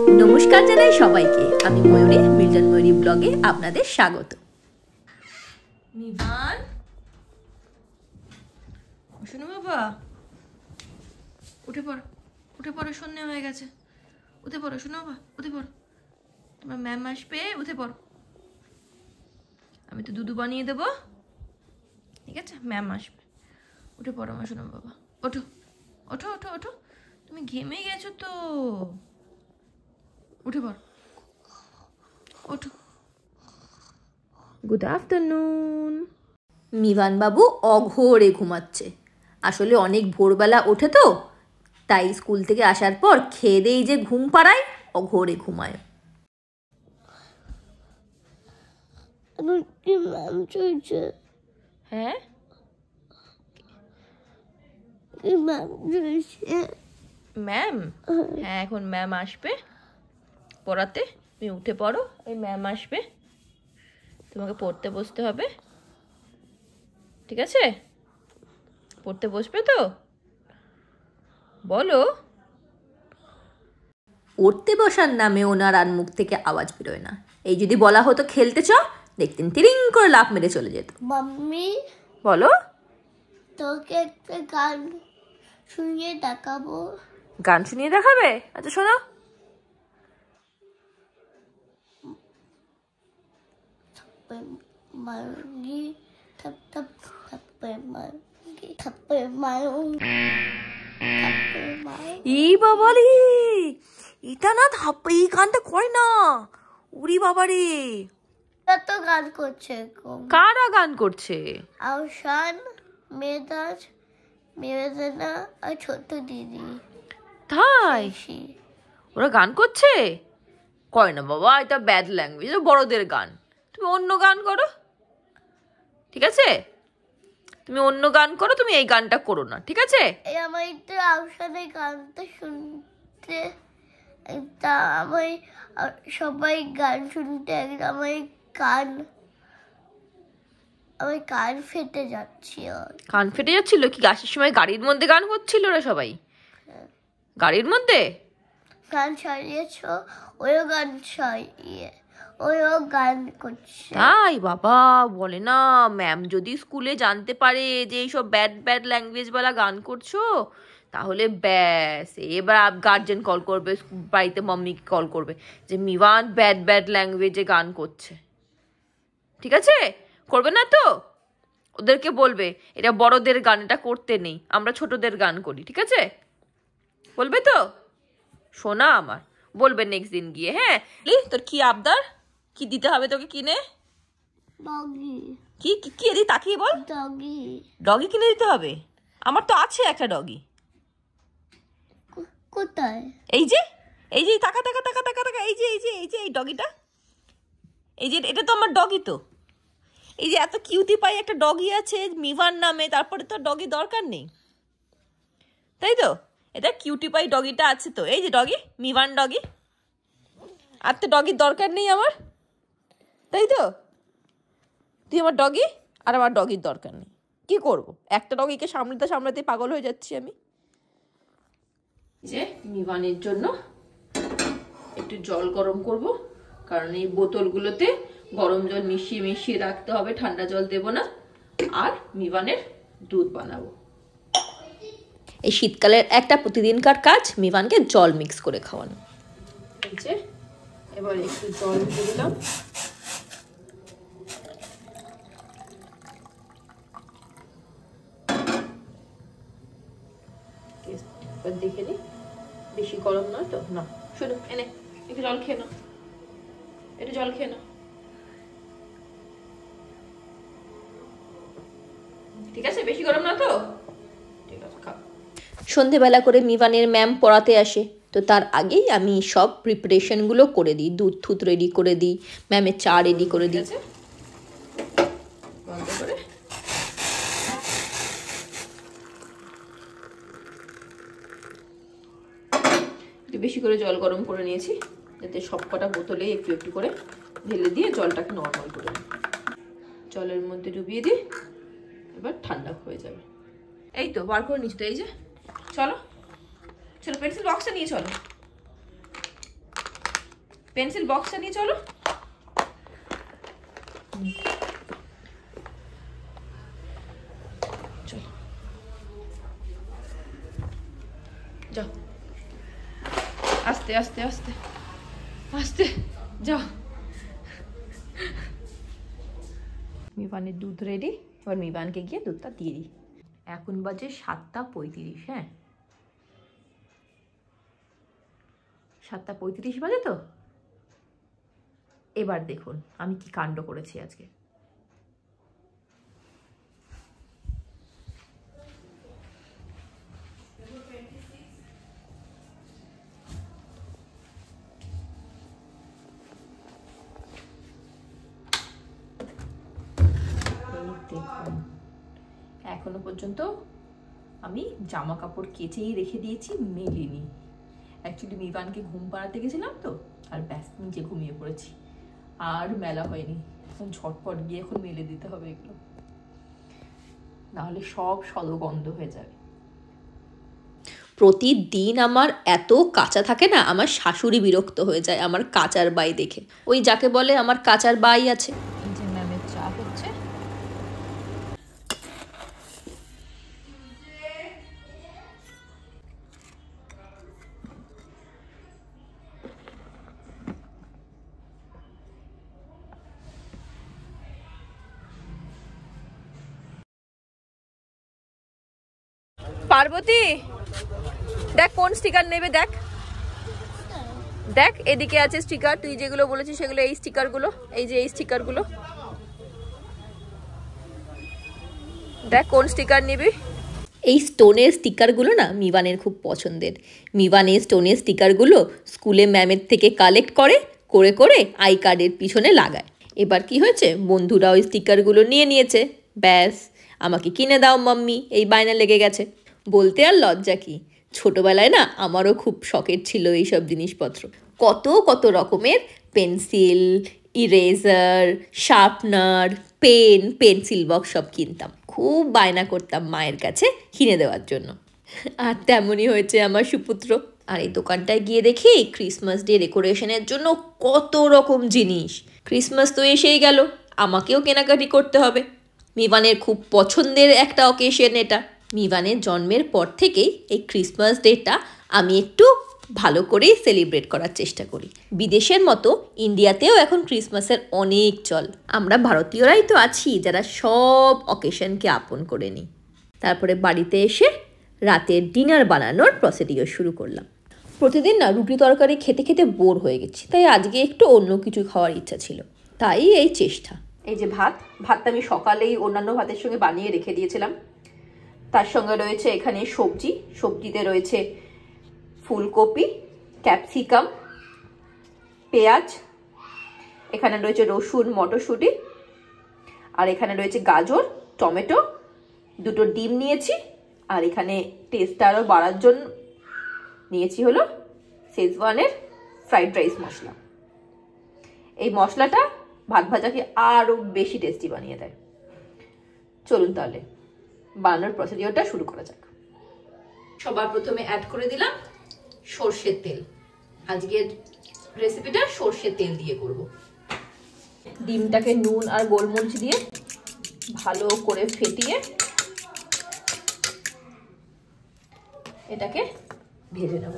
নমস্কার জানাই সবাইকে, আমি ময়ূরী, মিল্টন ময়ূরী ব্লগে আপনাদের স্বাগত। নিভান, শোনো বাবা, উঠে পড়ো, উঠে পড়ো, সন্ধ্যে হয়ে গেছে, উঠে পড়ো, শোনো বাবা, উঠে পড়ো, তোমার ম্যাম আসবে, উঠে পড়ো। আমি তো দুধু বানিয়ে দেবো, ঠিক আছে? ম্যাম আসবে, উঠে পড়ো আমার শোনো বাবা, ওঠো ওঠো ওঠো ওঠো, তুমি ঘেমে গেছো তো, উঠে পড়ো, ওঠো। Good afternoon. মিভান বাবু অঘোরে ঘুমাচ্ছে। আসলে অনেক ভোরবেলা ওঠে তো, তাই স্কুল থেকে আসার পর খেয়ে দেই যে ঘুম পাড়ায়, অঘোরে ঘুমায়। হ্যাঁ, ম্যাম, হ্যাঁ এখন ম্যাম আসবে পড়াতে, তুমি উঠে পড়ো, ওই ম্যাম আসবে, তোমাকে পড়তে বসতে হবে, ঠিক আছে? পড়তে বসবে তো, বলো। পড়তে বসার নামে ওনার আর মুখ থেকে আওয়াজ বেরোয় না। এই যদি বলা হতো খেলতে চ, দেখতেন তিরিং করে লাফ মেরে চলে যেত। মাম্মি, বলো। তোকে একটা গান শুনিয়ে দেখাবো। গান শুনিয়ে দেখাবে? আচ্ছা শোনো। মারুঙ্গি থাপ থাপ থাপ্পে মারুঙ্গি থাপ্পে মারুঙ্গি থাপ্পে মারুঙ্গি। ই বাবারে, এটা না এই গানটা করে না, উরি বাবারে। তো গান করছে এরকম। কারা গান করছে? আওশান, মেদাজ, মেরেজানা আর ছোট দিদি। তাই ঐশী। ওরা গান করছে? কয় না বাবা, এটা ব্যাড ল্যাঙ্গুয়েজ, বড়দের গান। তুমি অন্য গান করো, ঠিক আছে? তুমি অন্য গান করো, তুমি এই গানটা করো না, ঠিক আছে? এই আমার একটু আওশানের গানটা শুনতে, একটা আমার সবাই গান শুনতে আমার কান ফেটে যাচ্ছিল। কান ফেটে যাচ্ছিল? কি গাছের সময় গাড়ির মধ্যে গান করছিল ওরা সবাই? গাড়ির মধ্যে গান ছাড়িয়েছ, ওইও গান ছাড়িয়ে ওইও গান করছে। তাই বাবা, বলে না ম্যাম যদি স্কুলে জানতে পারে যে এইসব ব্যাড ব্যাড ল্যাঙ্গুয়েজ वाला গান করছো, তাহলে ব্যাস এবার গার্জেন কল করবে, বাড়িতে মাম্মিকে কল করবে যে মিভান ব্যাড ব্যাড ল্যাঙ্গুয়েজে গান করছে, ঠিক আছে? করবে না তো? ওদেরকে বলবে এটা বড়দের গান, এটা করতে নেই, আমরা ছোটদের গান করি, ঠিক আছে? বলবে তো? শোনা আমার, বলবে নেক্সট দিন গিয়ে। হ্যাঁ, তোর কি আবদার, কি দিতে হবে তোকে কিনে? ডগি। কি কি কি এদিকে তাকিয়ে বল। ডগি। ডগি কিনে দিতে হবে? আমার তো আছে একটা ডগি। কোথায়? এই যে এই যে তাকা তাকা তাকা তাকা তাকা, এই যে এই যে এই যে এই ডগিটা, এই যে এটা তো আমার ডগি। তো এই যে এত কিউটি পাই একটা ডগি আছে মিভান নামে, তারপরে তো ডগি দরকার নেই, তাই তো? এটা কিউটি পাই ডগিটা আছে তো, এই যে ডগি, মিভান ডগি। আর তো ডগির দরকার নেই আমার, তাই তো? তুই আমার ডগি, আর আমার ডগির দরকার নেই। কি করব, একটা ডগিকে সামলাতে সামলাতে পাগল হয়ে যাচ্ছি আমি। যে মিভানের জন্য একটু জল গরম করব, কারণ এই বোতলগুলোতে গরম জল মিশিয়ে মিশিয়ে রাখতে হবে, ঠান্ডা জল দেব না। আর মিভানের দুধ বানাবো। এই শীতকালের একটা প্রতিদিনকার কাজ মিভানকে জল মিক্স করে খাওয়ানো। এই যে এবার একটু জল দিয়ে দিলাম। দেখে নি বেশি গরম নয় তো? না, শুধু এনে একটু জল খেয়ে নাও, একটু জল খেয়ে নাও, ঠিক আছে? বেশি গরম না তো? ঠিক আছে, খাও। সন্ধেবেলা করে মিভানের ম্যাম পড়াতে আসে, তো তার আগেই আমি সব প্রিপারেশনগুলো করে দিই। দুধ থুত রেডি করে দিই, ম্যামের চা রেডি করে দিই। বন্ধ করে একটু বেশি করে জল গরম করে নিয়েছি, যাতে সব কটা বোতলে একটু একটু করে ঢেলে দিয়ে জলটাকে নর্মাল করে নিই। জলের মধ্যে ডুবিয়ে দিই, এবার ঠান্ডা হয়ে যাবে। এই তো বার করে নিচ্ছি তো, এই যে চলো চলো পেন্সিল বক্সটা নিয়ে চলো। পেন্সিল বক্সটা নিয়ে চলো। চলো যাও, আস্তে আস্তে আস্তে আস্তে যাও। মিবানের দুধ রেডি, এবার মিবানকে গিয়ে দুধটা দিয়ে দিই। এখন বাজে 7:35। হ্যাঁ 7:35 বাজে তো। এবার দেখুন আমি কি কাণ্ড করেছি আজকে। দেখুন এখনো পর্যন্ত আমি জামা কাপড় কেচেই রেখে দিয়েছি, মেলিনি। অ্যাকচুয়ালি মিবানকে ঘুম পাড়াতে গেছিলাম তো, আর ব্যাস নিচে ঘুমিয়ে পড়েছি, আর মেলা হয়নি। এখন ঝটপট গিয়ে এখন মেলে দিতে হবে এগুলো, নাহলে সব সদগন্ধ হয়ে যাবে। প্রতিদিন আমার এত কাঁচা থাকে না, আমার শাশুড়ি বিরক্ত হয়ে যায় আমার কাচার বাই দেখে। ওই যাকে বলে আমার কাচার বাই আছে। এই যে ম্যামের চা হচ্ছে। পার্বতী দেখ কোন স্টিকার নেবে, দেখ দেখ এদিকে আছে স্টিকার, তুই যেগুলো বলেছিস সেগুলো, এই স্টিকার গুলো, এই যে এই স্টিকার গুলো, দেখ কোন স্টিকার নিবি। এই স্টোনের স্টিকারগুলো না মিবানের খুব পছন্দের। মিবান এই স্টোনের স্টিকারগুলো স্কুলে ম্যামের থেকে কালেক্ট করে করে করে আই কার্ডের পিছনে লাগায়। এবার কি হয়েছে, বন্ধুরা ওই স্টিকারগুলো নিয়ে নিয়েছে, ব্যাস আমাকে কিনে দাও মাম্মি, এই বায়না লেগে গেছে। বলতে আর লজ্জা কি, ছোটোবেলায় না আমারও খুব শখের ছিল এইসব জিনিসপত্র। কত কত রকমের pencil, eraser, sharpener, pen, pencil box সব কিনতাম, খুব বায়না করতাম মায়ের কাছে কিনে দেওয়ার জন্য। আর তেমনই হয়েছে আমার সুপুত্র। আর এই দোকানটায় গিয়ে দেখি ক্রিসমাস ডে ডেকোরেশনের জন্য কত রকম জিনিস। ক্রিসমাস তো এসেই গেল, আমাকেও কেনাকাটি করতে হবে। মিবানের খুব পছন্দের একটা অকেশন এটা। মিবানের জন্মের পর থেকেই এই ক্রিসমাস ডেটা আমি একটু ভালো করেই সেলিব্রেট করার চেষ্টা করি। বিদেশের মতো ইন্ডিয়াতেও এখন ক্রিসমাসের অনেক চল। আমরা ভারতীয়রাই তো আছি যারা সব অকেশনকে আপন করে নিই। তারপরে বাড়িতে এসে রাতের ডিনার বানানোর প্রসিডিওর শুরু করলাম। প্রতিদিন না রুটি তরকারি খেতে খেতে বোর হয়ে গেছি, তাই আজকে একটু অন্য কিছু খাওয়ার ইচ্ছা ছিল, তাই এই চেষ্টা। এই যে ভাতটা আমি সকালেই অন্যান্য ভাতের সঙ্গে বানিয়ে রেখে দিয়েছিলাম। তার সঙ্গে রয়েছে এখানে সবজি, সবজিতে রয়েছে ফুলকপি, ক্যাপসিকাম, পেঁয়াজ, এখানে রয়েছে রসুন, মটরশুঁটি, আর এখানে রয়েছে গাজর, টমেটো, দুটো ডিম নিয়েছি, আর এখানে টেস্টটা আরও বাড়ার জন্য নিয়েছি হলো শেজওয়ানের ফ্রাইড রাইস মশলা। এই মশলাটা ভাত ভাজাকে আরও বেশি টেস্টি বানিয়ে দেয়। চলুন তাহলে বানানোর প্রসিডিওরটা শুরু করা যাক। সবার প্রথমে অ্যাড করে দিলাম সর্ষের তেল। আজকের রেসিপিটা সর্ষের তেল দিয়ে করব। ডিমটাকে নুন আর গোলমরিচ দিয়ে ভালো করে ফেটিয়ে এটাকে ভেজে নেব।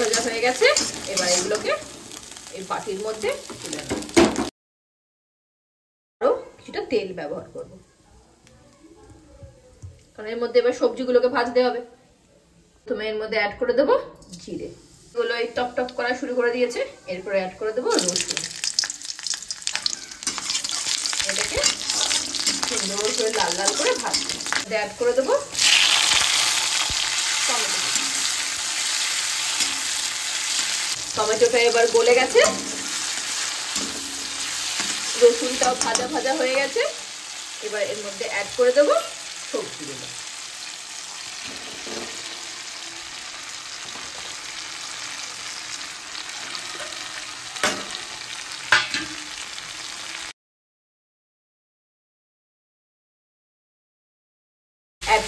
ভাজা হয়ে গেছে, এবার এগুলোকে এই বাটির মধ্যে তুলে নেব। আরো কিছুটা তেল ব্যবহার করব, কারণ এর মধ্যে এবার সবজিগুলোকে ভাজতে হবে। প্রথমে এর মধ্যে অ্যাড করে দেবো জিরে, এগুলো এই টপ টপ করা শুরু করে দিয়েছে। এরপরে অ্যাড করে দেবো রসুন, এটাকে সুন্দর করে লাল লাল করে ভাজবো। অ্যাড করে দেবো টমেটো। টমেটোটা এবার গলে গেছে, রসুনটাও ভাজা ভাজা হয়ে গেছে। এবার এর মধ্যে অ্যাড করে দেবো সবজিগুলো।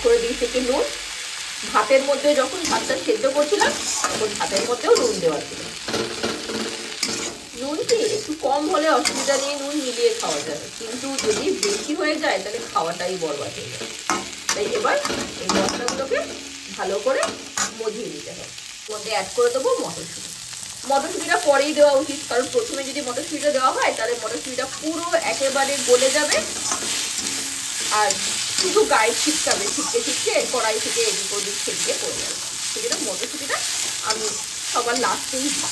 করে দিয়েছি একটু নুন। ভাতের মধ্যে যখন ভাতটা সেদ্ধ করছিলাম তখন ভাতের মধ্যেও নুন দেওয়া ছিল। নুন কি একটু কম হলে অসুবিধা নেই, নুন মিলিয়ে খাওয়া যাবে, কিন্তু যদি বেশি হয়ে যায় তাহলে খাওয়াটাই বরবাদ হয়ে যাবে। তাই এবার এই মশলাগুলোকে ভালো করে মজিয়ে নিতে হবে। মধ্যে অ্যাড করে দেবো মটরশুঁটি। মটরশুঁটিটা পরেই দেওয়া উচিত, কারণ প্রথমে যদি মটরশুঁটিটা দেওয়া হয় তাহলে মটরশুঁটিটা পুরো একেবারে গলে যাবে আর শুধু গায়ে ছিটকাবে, ছিটকে ছিটকে কড়াই থেকে এদিক ওদিক ছিটকে পড়ে যাবে। সেজন্য মটরশুঁটিটা আমি সবার লাস্টেই দিই।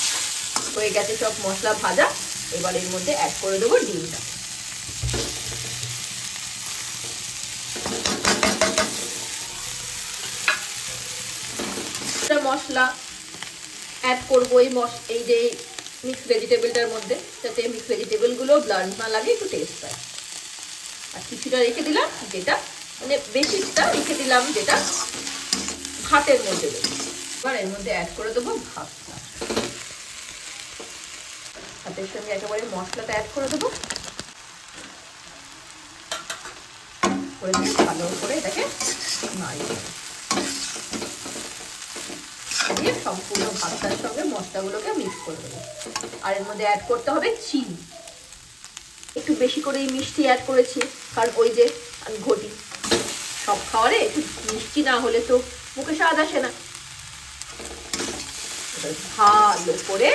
হয়ে গেছে সব মশলা ভাজা, এবার এর মধ্যে অ্যাড করে দেবো ডিমটা। মশলা অ্যাড করবো এই যে মিক্স ভেজিটেবলটার মধ্যে, যাতে মিক্স ভেজিটেবলগুলো ব্লান্ট না লাগে, একটু টেস্ট পায়। আর কিছুটা রেখে দিলাম, যেটা মানে বেশিটা রেখে দিলাম যেটা ভাতের মধ্যে দেবো। এবার এর মধ্যে অ্যাড করে দেবো ভাতটা, ভাতের সঙ্গে একেবারে মশলাটা অ্যাড করে দেবো, করে দিয়ে ভালো করে এটাকে নাড়িয়ে দিয়ে সম্পূর্ণ ভাতটার সঙ্গে মশলাগুলোকে মিক্স করে দেবো। আর এর মধ্যে অ্যাড করতে হবে চিনি, একটু বেশি করেই মিষ্টি অ্যাড করেছি, কারণ ওই যে আমি ঘটি সব খাওয়ারে একটু মিষ্টি না হলে তো মুখে স্বাদ আসে না। ভালো করে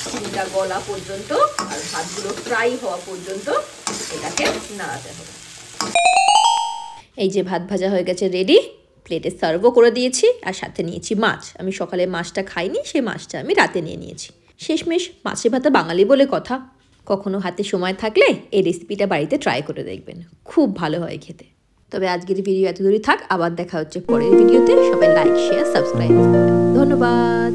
চিনিটা গলা পর্যন্ত আর ভাতগুলো ফ্রাই হওয়া পর্যন্ত এটাকে নাড়াতে হবে। এই যে ভাত ভাজা হয়ে গেছে রেডি, প্লেটে সার্ভও করে দিয়েছি, আর সাথে নিয়েছি মাছ। আমি সকালে মাছটা খাইনি, সেই মাছটা আমি রাতে নিয়ে নিয়েছি। শেষমেশ মাছে ভাতে বাঙালি বলে কথা। কখনো হাতে সময় থাকলে এই রেসিপিটা বাড়িতে ট্রাই করে দেখবেন, খুব ভালো হয় খেতে। তবে আজকের ভিডিও এত দূরই থাক, আবার দেখা হচ্ছে পরের ভিডিওতে। সবাই লাইক, শেয়ার, সাবস্ক্রাইব। ধন্যবাদ।